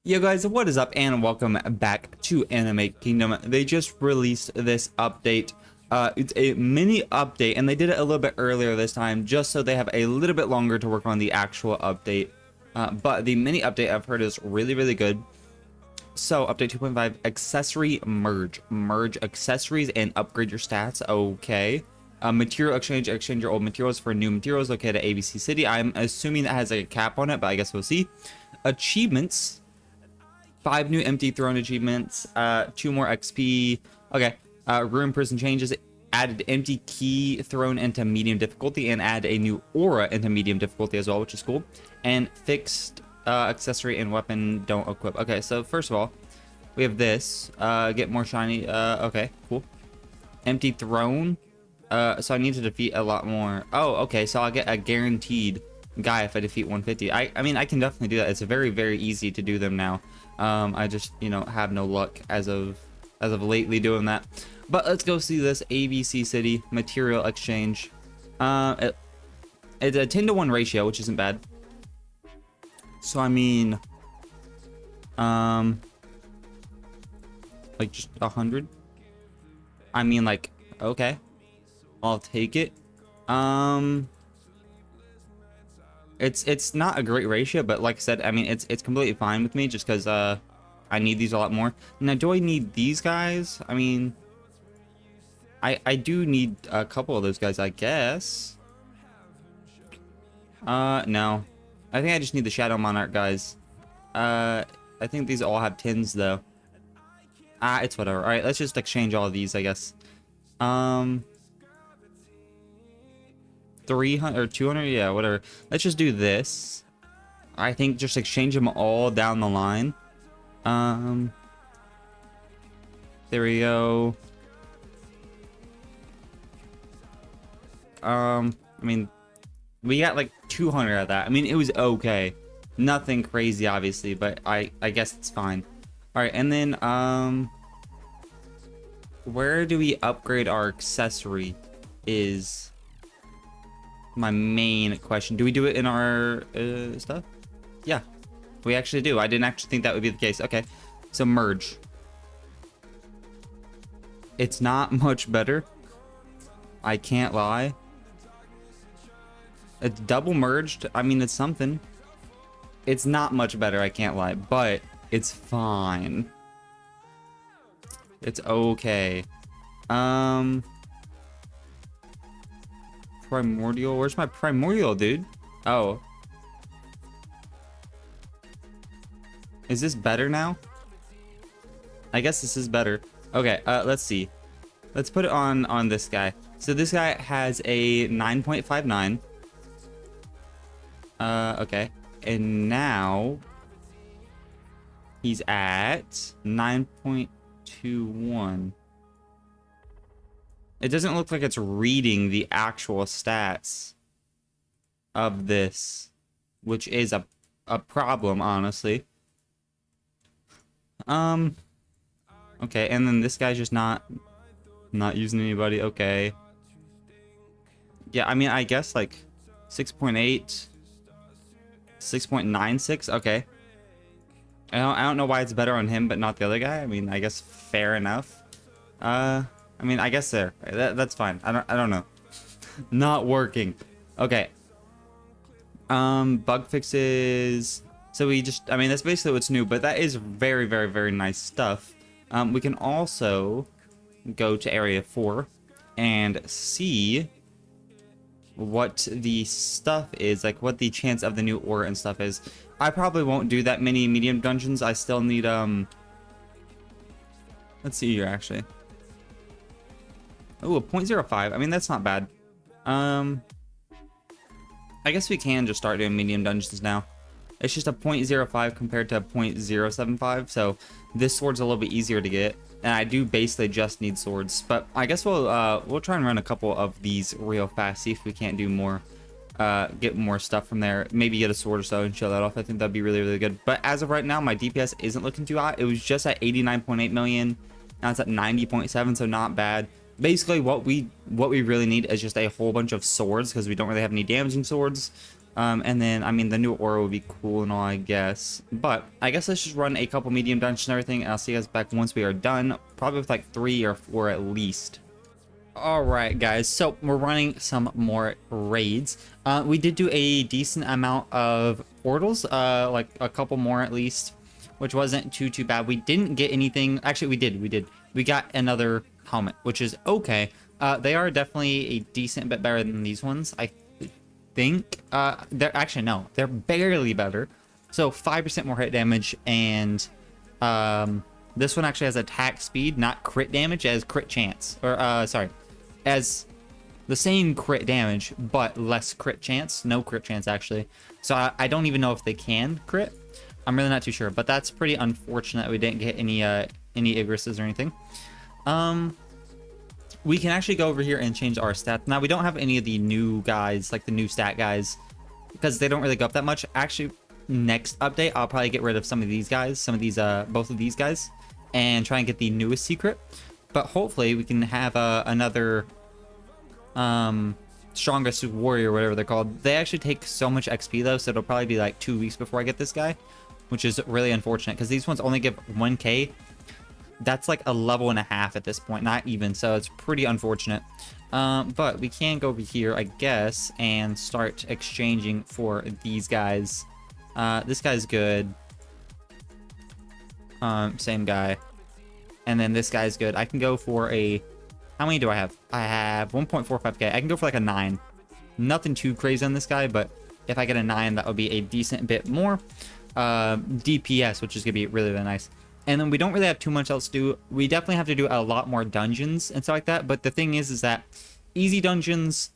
Yo guys, what is up and welcome back to Anime Kingdom. They just released this update. It's a mini update and they did it a little bit earlier this time just so they have a little bit longer to work on the actual update. But the mini update I've heard is really good. So update 2.5 accessory merge. Merge accessories and upgrade your stats. Okay. Material exchange. Exchange your old materials for new materials located at ABC City. I'm assuming that has like a cap on it, but I guess we'll see. Achievements. 5 new empty throne achievements, 2 more XP. Okay, ruin prison changes, added empty key throne into medium difficulty and add a new aura into medium difficulty as well, which is cool. And fixed accessory and weapon don't equip. Okay, so first of all, we have this, get more shiny. Okay, cool. Empty throne. So I need to defeat a lot more. Oh, okay, so I'll get a guaranteed guy if I defeat 150. I mean, I can definitely do that. It's very easy to do them now. I just, you know, have no luck as of lately doing that. But let's go see this ABC City material exchange. It's a 10-to-1 ratio, which isn't bad. So I mean, like just 100. I mean, like, okay, I'll take it. It's not a great ratio, but like I said, I mean, it's completely fine with me just because I need these a lot more. Now, do I need these guys? I mean, I do need a couple of those guys, I guess. No. I think I just need the Shadow Monarch guys. I think these all have 10s though. It's whatever. All right, let's just exchange all of these, I guess. 300 or 200, yeah, whatever. Let's just do this. I think just exchange them all down the line. There we go. I mean, we got like 200 of that. I mean, it was okay. Nothing crazy, obviously, but I guess it's fine. All right, and then where do we upgrade our accessory is my main question. Do we do it in our stuff? Yeah, we actually do. I didn't actually think that would be the case. Okay, so merge. It's not much better, I can't lie. It's double merged. I mean, it's something. It's not much better, I can't lie, but it's fine. It's okay. Primordial. Where's my primordial, dude? Oh. Is this better now? I guess this is better. Okay, let's see. Let's put it on this guy. So this guy has a 9.59. Okay. And now he's at 9.21. It doesn't look like it's reading the actual stats of this, which is a problem, honestly. Okay, and then this guy's just not using anybody. Okay. Yeah, I mean, I guess like 6.8, 6.96. Okay. I don't know why it's better on him but not the other guy. I mean, I guess fair enough. I mean, I guess that's fine. I don't know. Not working. Okay. Bug fixes. So we just, I mean, that's basically what's new, but that is very nice stuff. We can also go to area 4 and see what the stuff is, like what the chance of the new aura and stuff is. I probably won't do that many medium dungeons. I still need, let's see here, actually. Oh, a 0.05. I mean, that's not bad. I guess we can just start doing medium dungeons now. It's just a 0.05 compared to a 0.075, so this sword's a little bit easier to get. And I do basically just need swords, but I guess we'll try and run a couple of these real fast, see if we can't do more, get more stuff from there. Maybe get a sword or so and show that off. I think that'd be really good. But as of right now, my DPS isn't looking too hot. It was just at 89.8 million. Now it's at 90.7, so not bad. Basically, what we really need is just a whole bunch of swords because we don't really have any damaging swords. And then, I mean, the new aura would be cool and all, I guess. But I guess let's just run a couple medium dungeons and everything. And I'll see you guys back once we are done. Probably with like 3 or 4 at least. Alright, guys. So we're running some more raids. We did do a decent amount of portals. Like a couple more at least. Which wasn't too bad. We didn't get anything. Actually, we did. We got another helmet, which is okay. They are definitely a decent bit better than these ones, I think. They're actually, no, they're barely better. So 5% more hit damage, and this one actually has attack speed, not crit damage, as crit chance. Or sorry, as the same crit damage, but less crit chance. No crit chance, actually. So I don't even know if they can crit. I'm really not too sure, but that's pretty unfortunate we didn't get any Igrises or anything. We can actually go over here and change our stats. Now, we don't have any of the new guys, like the new stat guys, because they don't really go up that much. Actually, next update, I'll probably get rid of some of these guys, both of these guys, and try and get the newest secret. But hopefully, we can have another strongest warrior, whatever they're called. They actually take so much XP though, so it'll probably be like 2 weeks before I get this guy, which is really unfortunate because these ones only give 1k. That's like a level and a half at this point, not even, so it's pretty unfortunate. But we can go over here, I guess, and start exchanging for these guys. This guy's good. Same guy. And then this guy's good. I can go for a... How many do I have? I have 1.45k. I can go for like a 9. Nothing too crazy on this guy, but if I get a 9, that would be a decent bit more DPS, which is going to be really, really nice. And then we don't really have too much else to do. We definitely have to do a lot more dungeons and stuff like that. But the thing is that easy dungeons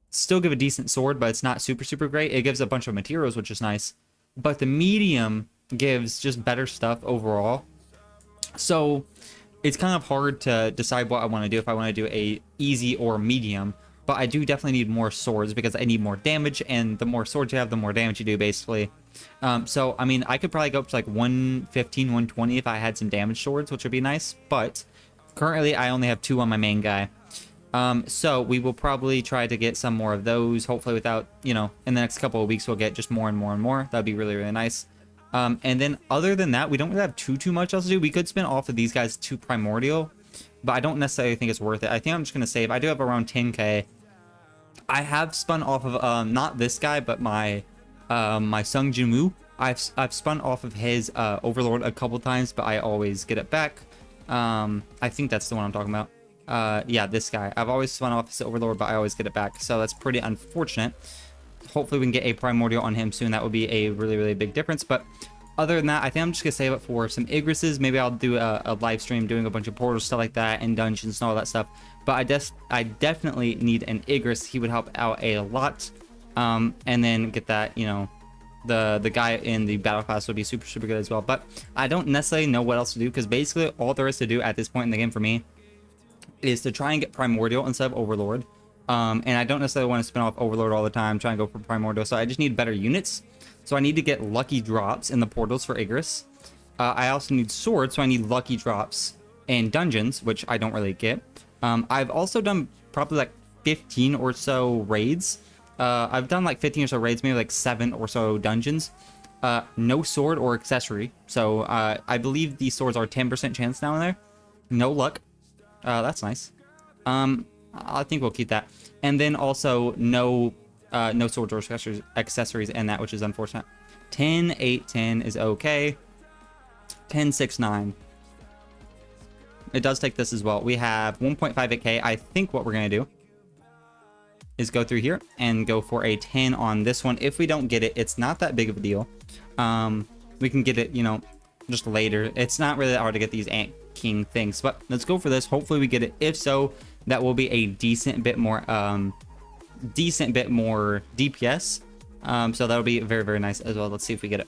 still give a decent sword, but it's not super great. It gives a bunch of materials, which is nice. But the medium gives just better stuff overall. So it's kind of hard to decide what I want to do, if I want to do a easy or medium. But I do definitely need more swords because I need more damage, and the more swords you have, the more damage you do, basically. So, I mean, I could probably go up to like 115, 120 if I had some damage swords, which would be nice. But currently, I only have 2 on my main guy. So we will probably try to get some more of those, hopefully without, you know, in the next couple of weeks, we'll get just more and more and more. That'd be really, really nice. And then other than that, we don't really have too much else to do. We could spin off of these guys to Primordial, but I don't necessarily think it's worth it. I think I'm just going to save. I do have around 10k. I have spun off of, not this guy, but my Sung Jinwoo. I've spun off of his Overlord a couple times, but I always get it back. I think that's the one I'm talking about. Yeah, this guy. I've always spun off his Overlord, but I always get it back. So that's pretty unfortunate. Hopefully we can get a Primordial on him soon. That would be a really big difference. But other than that, I think I'm just gonna save it for some Igrises. Maybe I'll do a live stream doing a bunch of portals, stuff like that, and dungeons and all that stuff. But I definitely need an Igris. He would help out a lot. And then get that, you know, the guy in the battle class would be super good as well. But I don't necessarily know what else to do, because basically all there is to do at this point in the game for me is to try and get Primordial instead of Overlord. And I don't necessarily want to spin off Overlord all the time, try and go for Primordial. So I just need better units. So I need to get lucky drops in the portals for Igris. I also need swords, so I need lucky drops in dungeons, which I don't really get. I've also done probably like 15 or so raids. I've done like 15 or so raids, maybe like 7 or so dungeons. No sword or accessory. So I believe these swords are 10% chance down there. No luck. That's nice. I think we'll keep that. And then also no swords or accessories in that, which is unfortunate. 10, 8, 10 is okay. 10, 6, 9. It does take this as well. We have 1.58k. I think what we're going to do is go through here and go for a 10 on this one. If we don't get it, it's not that big of a deal. We can get it, you know, just later. It's not really that hard to get these Ant King things, but let's go for this. Hopefully we get it. If so, that will be a decent bit more DPS. So that'll be very nice as well. Let's see if we get it.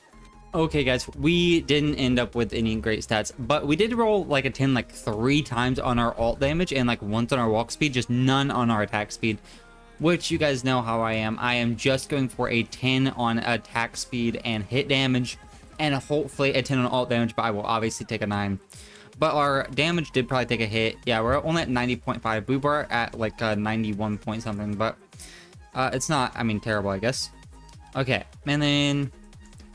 Okay, guys, we didn't end up with any great stats, but we did roll like a 10 like 3 times on our ult damage and like once on our walk speed, just none on our attack speed, which you guys know how I am. I am just going for a 10 on attack speed and hit damage, and hopefully a 10 on ult damage, but I will obviously take a 9. But our damage did probably take a hit. Yeah, we're only at 90.5. We were at like 91 point something, but it's not, I mean, terrible, I guess. Okay, and then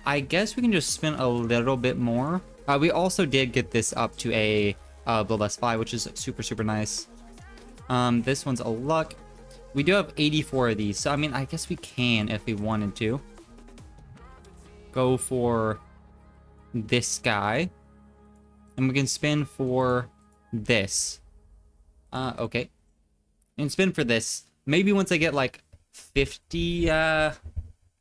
I guess we can just spin a little bit more. We also did get this up to a Bloodlust 5, which is super, super nice. This one's a luck. We do have 84 of these, so I mean, I guess we can if we wanted to. Go for this guy. And we can spin for this. Okay. And spin for this. Maybe once I get like 50,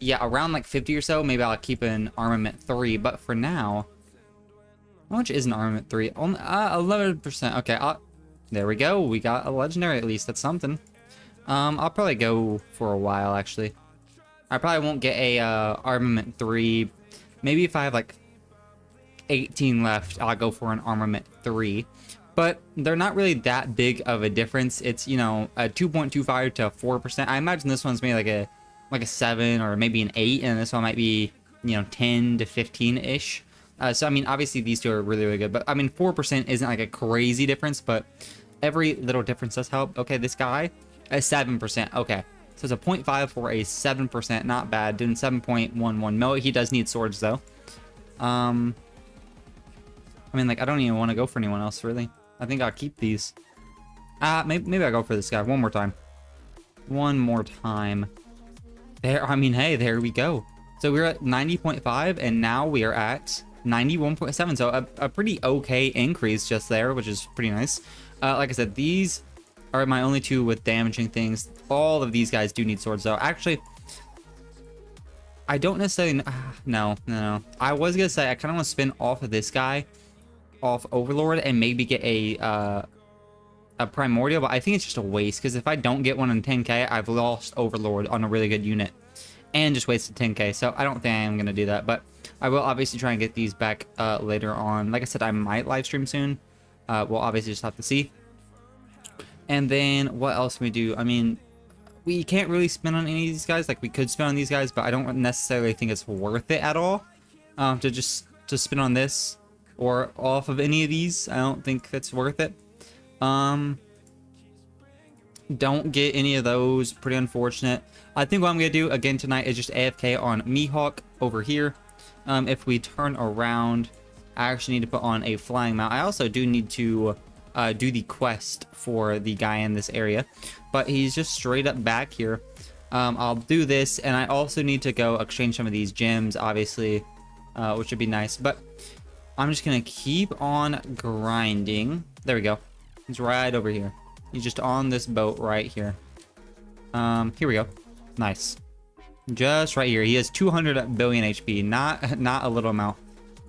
yeah, around like 50 or so, maybe I'll keep an armament 3. But for now, how much is an armament 3? 11%. Okay, there we go. We got a legendary at least. That's something. I'll probably go for a while, actually. I probably won't get a armament 3. Maybe if I have like 18 left, I'll go for an armament 3. But they're not really that big of a difference. It's, you know, a 2.25 to 4%. I imagine this one's maybe like a 7 or maybe an 8, and this one might be, you know, 10 to 15-ish. So, I mean, obviously these two are really, really good. But, I mean, 4% isn't like a crazy difference, but every little difference does help. Okay, this guy, a 7%. Okay, so it's a 0.5 for a 7%. Not bad. Doing 7.11 mil. He does need swords, though. I mean, like, I don't even want to go for anyone else, really. I think I'll keep these. Maybe I'll go for this guy one more time. One more time. There, I mean, hey, there we go. So we're at 90.5, and now we are at 91.7. So a pretty okay increase just there, which is pretty nice. Like I said, these are my only two with damaging things. All of these guys do need swords, though. Actually, I don't necessarily... No. I was going to say, I kind of want to spin off of this guy, off Overlord, and maybe get a Primordial, but I think it's just a waste, because if I don't get one in 10k, I've lost Overlord on a really good unit, and just wasted 10k, so I don't think I am going to do that, but I will obviously try and get these back later on. Like I said, I might live stream soon. We'll obviously just have to see. And then, what else can we do? I mean, we can't really spin on any of these guys. Like, we could spin on these guys, but I don't necessarily think it's worth it at all to spin on this or off of any of these. I don't think that's worth it. Don't get any of those. Pretty unfortunate. I think what I'm gonna do again tonight is just AFK on Mihawk over here. If we turn around, I actually need to put on a flying mount. I also do need to do the quest for the guy in this area, but he's just straight up back here. I'll do this, and I also need to go exchange some of these gems, obviously, which would be nice, but I'm just gonna keep on grinding. There we go. He's right over here. He's just on this boat right here. Here we go. Nice. Just right here. He has 200 billion HP. Not a little amount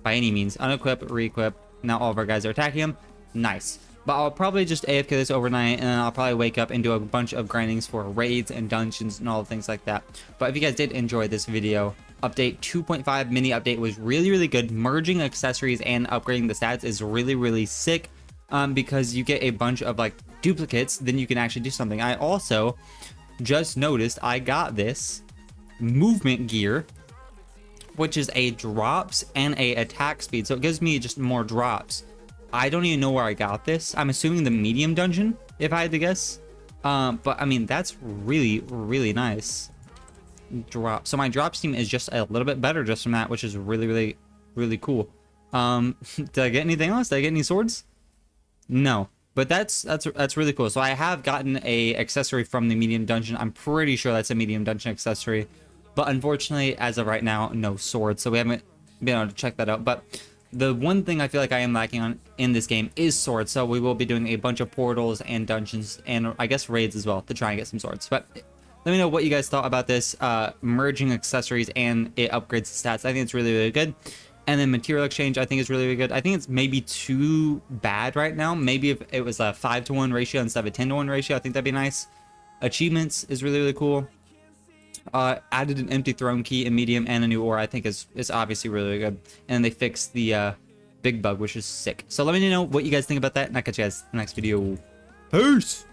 by any means. Unequip, re-equip. Now all of our guys are attacking him. Nice. But I'll probably just AFK this overnight, and then I'll probably wake up and do a bunch of grindings for raids and dungeons and all things like that. But if you guys did enjoy this video, update 2.5 mini update was really, really good. Merging accessories and upgrading the stats is really, really sick. Because you get a bunch of like duplicates, then you can actually do something. I also just noticed I got this movement gear, which is a drops and a attack speed, so it gives me just more drops. I don't even know where I got this. I'm assuming the medium dungeon, if I had to guess. But I mean, that's really, really nice. Drop. So my drop team is just a little bit better just from that, which is really, really, really cool. Did I get anything else? Did I get any swords? No, but that's really cool. So I have gotten a accessory from the medium dungeon. I'm pretty sure that's a medium dungeon accessory, but unfortunately, as of right now, no swords. So we haven't been able to check that out. But the one thing I feel like I am lacking on in this game is swords. So we will be doing a bunch of portals and dungeons and I guess raids as well to try and get some swords. But let me know what you guys thought about this merging accessories and it upgrades the stats. I think it's really, really good. And then material exchange, I think is really, really good. I think it's maybe too bad right now. Maybe if it was a 5-to-1 ratio instead of a 10-to-1 ratio, I think that'd be nice. Achievements is really, really cool. Added an empty throne key in medium and a new ore, I think is obviously really, really good. And they fixed the big bug, which is sick. So let me know what you guys think about that, and I'll catch you guys in the next video. Peace!